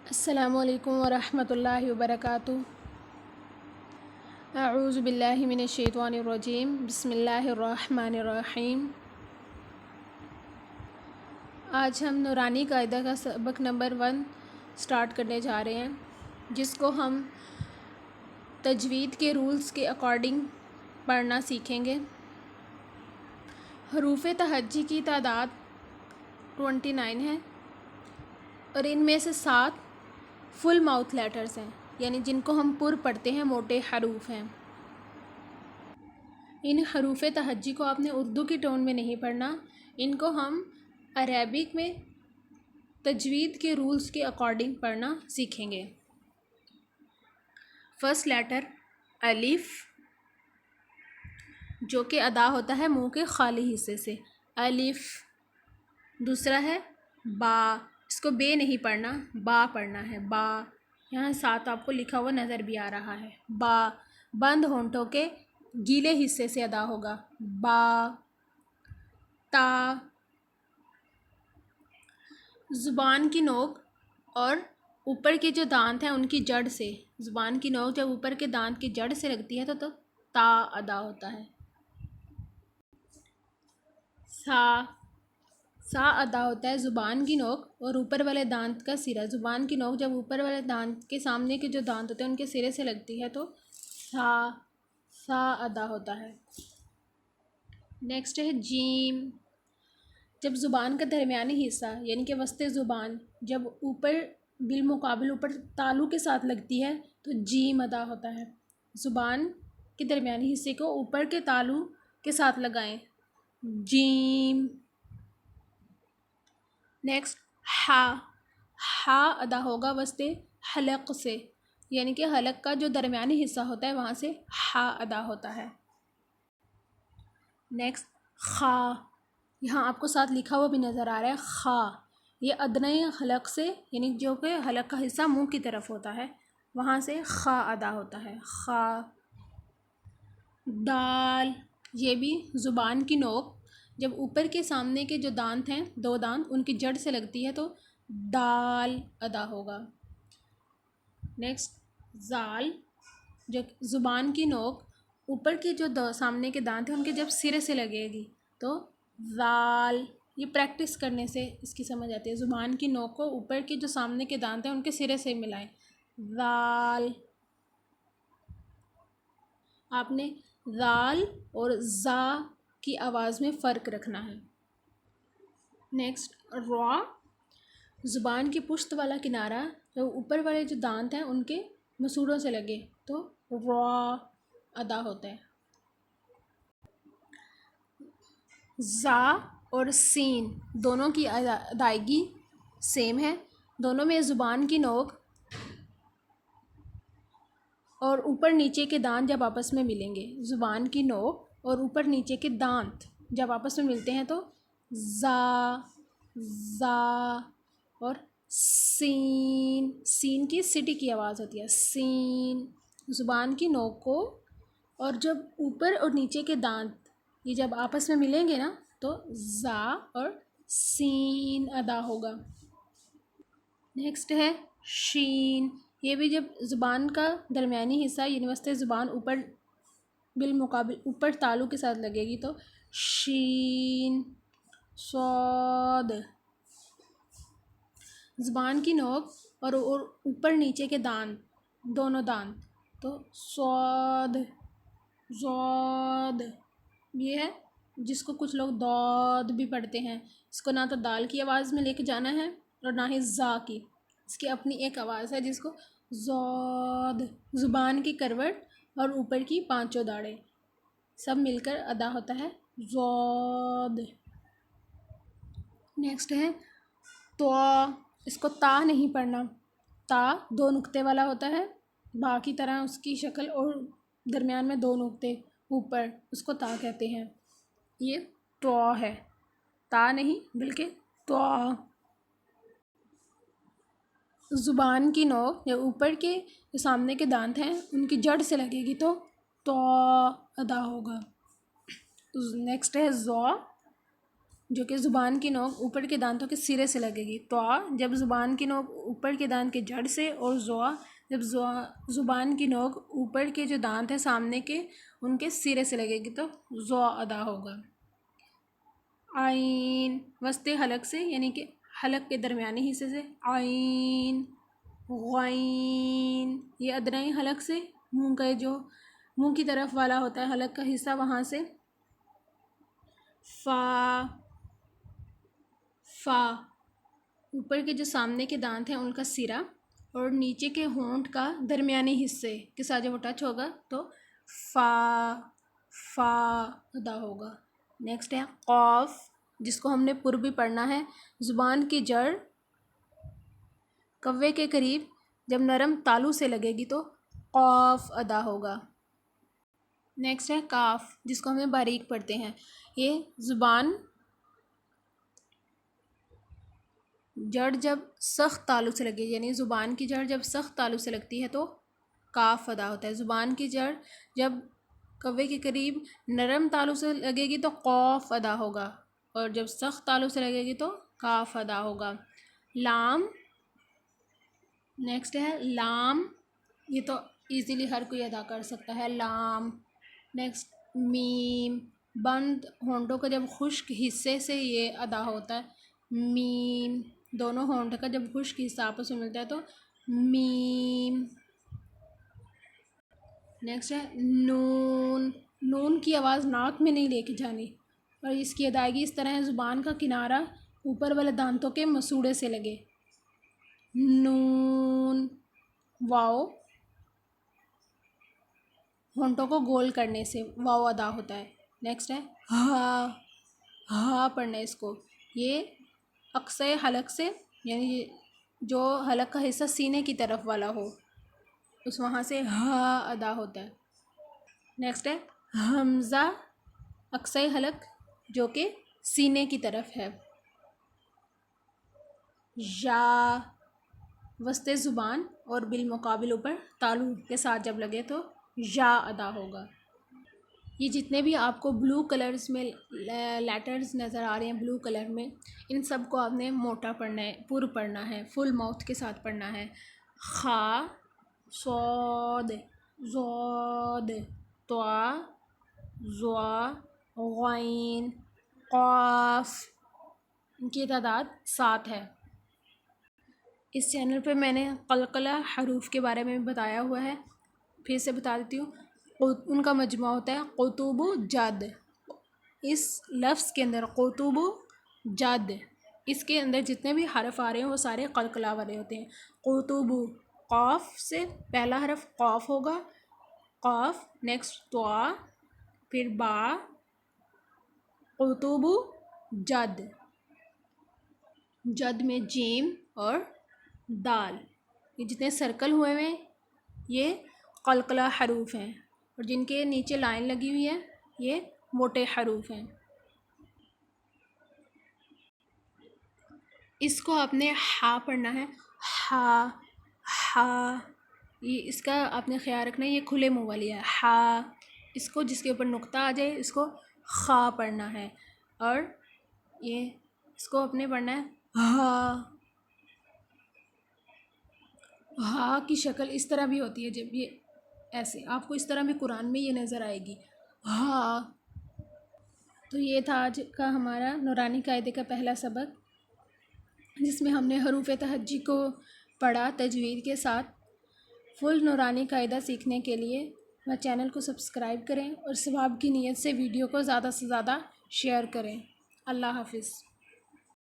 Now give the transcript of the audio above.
السلام علیکم ورحمۃ اللہ وبرکاتہ۔ اعوذ باللہ من الشیطان الرجیم، بسم اللہ الرحمن الرحیم۔ آج ہم نورانی قاعدہ کا سبق نمبر 1 سٹارٹ کرنے جا رہے ہیں، جس کو ہم تجوید کے رولز کے اکارڈنگ پڑھنا سیکھیں گے۔ حروف تہجی کی تعداد 29 ہے اور ان میں سے 7 فل ماؤتھ لیٹرز ہیں، یعنی جن کو ہم پر پڑھتے ہیں، موٹے حروف ہیں۔ ان حروف تہجی کو آپ نے اردو کی ٹون میں نہیں پڑھنا، ان کو ہم عربک میں تجوید کے رولز کے اکارڈنگ پڑھنا سیکھیں گے۔ فرسٹ لیٹر الف، جو کہ ادا ہوتا ہے منہ کے خالی حصے سے، الف۔ دوسرا ہے با، اس کو بے نہیں پڑھنا، با پڑھنا ہے، با۔ یہاں ساتھ آپ کو لکھا ہوا نظر بھی آ رہا ہے، با۔ بند ہونٹوں کے گیلے حصے سے ادا ہوگا، با۔ تا، زبان کی نوک اور اوپر کے جو دانت ہیں ان کی جڑ سے، زبان کی نوک جب اوپر کے دانت کی جڑ سے لگتی ہے تو تا ادا ہوتا ہے۔ سا، سا ادا ہوتا ہے زبان کی نوک اور اوپر والے دانت کا سرا۔ زبان کی نوک جب اوپر والے دانت کے سامنے کے جو دانت ہوتے ہیں ان کے سرے سے لگتی ہے تو سا، سا ادا ہوتا ہے۔ نیکسٹ ہے جیم، جب زبان کا درمیانی حصہ یعنی کہ وسط زبان جب اوپر بالمقابل اوپر تالو کے ساتھ لگتی ہے تو جیم ادا ہوتا ہے۔ زبان کے درمیانی حصے کو اوپر کے تالو کے ساتھ لگائیں، جیم۔ نیکسٹ ہا، ہا ادا ہوگا وسط حلق سے، یعنی کہ حلق کا جو درمیانی حصہ ہوتا ہے وہاں سے ہا ادا ہوتا ہے۔ نیکسٹ خا، یہاں آپ کو ساتھ لکھا ہوا بھی نظر آ رہا ہے، خا۔ یہ ادنی حلق سے، یعنی جو کہ حلق کا حصہ منہ کی طرف ہوتا ہے وہاں سے خا ادا ہوتا ہے، خا۔ دال، یہ بھی زبان کی نوک جب اوپر کے سامنے کے جو دانت ہیں، 2 دانت، ان کی جڑ سے لگتی ہے تو دال ادا ہوگا۔ نیکسٹ زال، جو زبان کی نوک اوپر کے جو سامنے کے دانت ہیں ان کے جب سرے سے لگے گی تو زال۔ یہ پریکٹس کرنے سے اس کی سمجھ آتی ہے، زبان کی نوک کو اوپر کے جو سامنے کے دانت ہیں ان کے سرے سے ملائیں، زال۔ آپ نے زال اور زا کی آواز میں فرق رکھنا ہے۔ نیکسٹ را، زبان کی پشت والا کنارہ جو اوپر والے جو دانت ہیں ان کے مسوڑوں سے لگے تو را ادا ہوتا ہے۔ زا اور سین دونوں کی ادائیگی سیم ہے، دونوں میں زبان کی نوک اور اوپر نیچے کے دانت جب آپس میں ملیں گے، زبان کی نوک اور اوپر نیچے کے دانت جب آپس میں ملتے ہیں تو زا، زا اور سین، سین کی سٹی کی آواز ہوتی ہے، سین۔ زبان کی نوک کو اور جب اوپر اور نیچے کے دانت یہ جب آپس میں ملیں گے نا تو زا اور سین ادا ہوگا۔ نیکسٹ ہے شین، یہ بھی جب زبان کا درمیانی حصہ یعنی وسط زبان اوپر بالمقابل اوپر تالو کے ساتھ لگے گی تو شین، صاد۔ زبان کی نوک اور اوپر نیچے کے دانت، دونوں دانت تو صاد، ضاد۔ یہ ہے جس کو کچھ لوگ داد بھی پڑھتے ہیں، اس کو نہ تو دال کی آواز میں لے کے جانا ہے اور نہ ہی زا کی، اس کی اپنی ایک آواز ہے جس کو ضاد۔ زبان کی کروٹ اور اوپر کی 5 داڑیں سب مل کر ادا ہوتا ہے ضاد۔ نیکسٹ ہے طا، اس کو تا نہیں پڑھنا، تا 2 نقطے والا ہوتا ہے، با کی طرح اس کی شکل اور درمیان میں 2 نقطے اوپر، اس کو تا کہتے ہیں۔ یہ طا ہے، تا نہیں بلکہ طا۔ زبان کی نوک یا اوپر کے جو سامنے کے دانت ہیں ان کی جڑ سے لگے گی تو طا ادا ہوگا۔ نیکسٹ ہے زا، جو کہ زبان کی نوک اوپر کے دانتوں کے سرے سے لگے گی. طا جب زبان کی نوک اوپر کے دانت کے جڑ سے، اور زوا جب زبان کی نوک اوپر کے جو دانت ہیں سامنے کے ان کے سرے سے لگے گی تو زوا ادا ہوگا. عین وسط حلق سے یعنی کہ حلق کے درمیانی حصے سے عین. غین یہ ادنی حلق سے منہ کا جو منہ کی طرف والا ہوتا ہے حلق کا حصہ وہاں سے. فا فا اوپر کے جو سامنے کے دانت ہیں ان کا سرا اور نیچے کے ہونٹ کا درمیانی حصے کے ساتھ جب وہ ٹچ ہوگا تو فا فا ادا ہوگا. نیکسٹ ہے قاف جس کو ہم نے پر بھی پڑھنا ہے. زبان کی جڑ کوے کے قریب جب نرم تالو سے لگے گی تو قاف ادا ہوگا. نیکسٹ ہے کاف جس کو ہمیں باریک پڑھتے ہیں. یہ زبان جڑ جب سخت تالو سے لگے یعنی زبان کی جڑ جب سخت تالو سے لگتی ہے تو کاف ادا ہوتا ہے. زبان کی جڑ جب کوے کے قریب نرم تالو سے لگے گی تو قاف ادا ہوگا اور جب سخت تالو سے لگے گی تو کاف ادا ہوگا. لام نیکسٹ ہے لام یہ تو ایزیلی ہر کوئی ادا کر سکتا ہے لام. نیکسٹ میم بند ہونٹوں کا جب خشک حصے سے یہ ادا ہوتا ہے میم. دونوں ہونٹ کا جب خشک حصہ آپس میں ملتا ہے تو میم. نیکسٹ ہے نون. نون کی آواز ناک میں نہیں لے کے جانی اور اس کی ادائیگی اس طرح ہے زبان کا کنارہ اوپر والے دانتوں کے مسوڑے سے لگے. نون. واؤ ہونٹوں کو گول کرنے سے واؤ ادا ہوتا ہے. نیکسٹ ہے ہا. ہا پڑھنا ہے اس کو. یہ اقصی حلق سے یعنی جو حلق کا حصہ سینے کی طرف والا ہو اس وہاں سے ہا ادا ہوتا ہے. نیکسٹ ہے حمزہ اقصی حلق جو کہ سینے کی طرف ہے. یا وسط زبان اور بالمقابل اوپر تالو کے ساتھ جب لگے تو یا ادا ہوگا. یہ جتنے بھی آپ کو بلو کلرز میں لیٹرز نظر آ رہے ہیں بلو کلر میں ان سب کو آپ نے موٹا پڑھنا ہے پر پڑھنا ہے فل ماؤتھ کے ساتھ پڑھنا ہے. خا صاد زاد طا ظا غین قاف. ان کی تعداد 7 ہے. اس چینل پہ میں نے قلقلہ حروف کے بارے میں بتایا ہوا ہے. پھر سے بتا دیتی ہوں. ان کا مجموعہ ہوتا ہے قطب جد. اس لفظ کے اندر قطب جد اس کے اندر جتنے بھی حرف آ رہے ہیں وہ سارے قلقلہ والے ہوتے ہیں. قطب قاف سے پہلا حرف قاف ہوگا قاف. نیکسٹ طا پھر با قطب جد. جد میں جیم اور دال یہ جتنے سرکل ہوئے ہیں یہ قلقلہ حروف ہیں اور جن کے نیچے لائن لگی ہوئی ہے یہ موٹے حروف ہیں. اس کو آپ نے ہا پڑھنا ہے. ہا ہا یہ اس کا آپ نے خیال رکھنا ہے یہ کھلے منہ والی ہے ہا. اس کو جس کے اوپر نقطہ آ جائے اس کو خا پڑھنا ہے اور یہ اس کو اپنے پڑھنا ہے ہا. ہا کی شکل اس طرح بھی ہوتی ہے جب یہ ایسے آپ کو اس طرح بھی قرآن میں یہ نظر آئے گی ہا. تو یہ تھا آج کا ہمارا نورانی قاعدے کا پہلا سبق جس میں ہم نے حروف تہجی کو پڑھا تجوید کے ساتھ. فل نورانی قاعدہ سیکھنے کے لیے ہمارے چینل کو سبسکرائب کریں اور ثواب کی نیت سے ویڈیو کو زیادہ سے زیادہ شیئر کریں. اللہ حافظ.